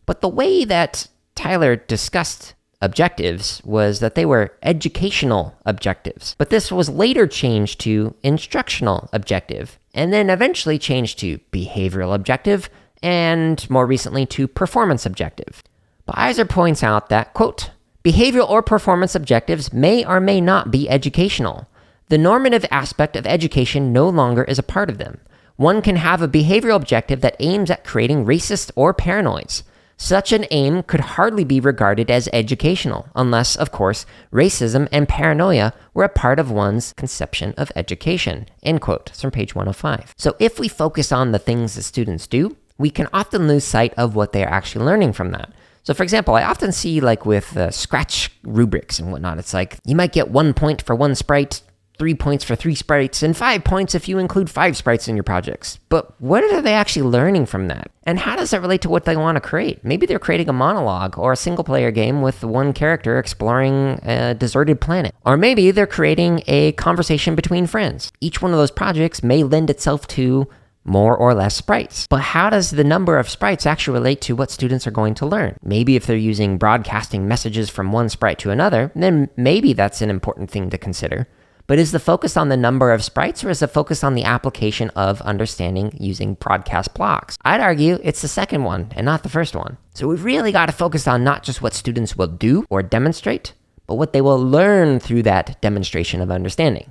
But the way that Tyler discussed objectives was that they were educational objectives. But this was later changed to instructional objective, and then eventually changed to behavioral objective, and more recently to performance objective. But Eisner points out that, quote, behavioral or performance objectives may or may not be educational. The normative aspect of education no longer is a part of them. One can have a behavioral objective that aims at creating racist or paranoids. Such an aim could hardly be regarded as educational, unless, of course, racism and paranoia were a part of one's conception of education. End quote. It's from page 105. So if we focus on the things that students do, we can often lose sight of what they are actually learning from that. So for example, I often see like with scratch rubrics and whatnot, it's like you might get 1 point for one sprite, 3 points for 3 sprites, and 5 points if you include 5 sprites in your projects. But what are they actually learning from that? And how does that relate to what they want to create? Maybe they're creating a monologue or a single-player game with one character exploring a deserted planet. Or maybe they're creating a conversation between friends. Each one of those projects may lend itself to more or less sprites. But how does the number of sprites actually relate to what students are going to learn? Maybe if they're using broadcasting messages from one sprite to another, then maybe that's an important thing to consider. But is the focus on the number of sprites, or is the focus on the application of understanding using broadcast blocks? I'd argue it's the second one and not the first one. So we've really got to focus on not just what students will do or demonstrate, but what they will learn through that demonstration of understanding.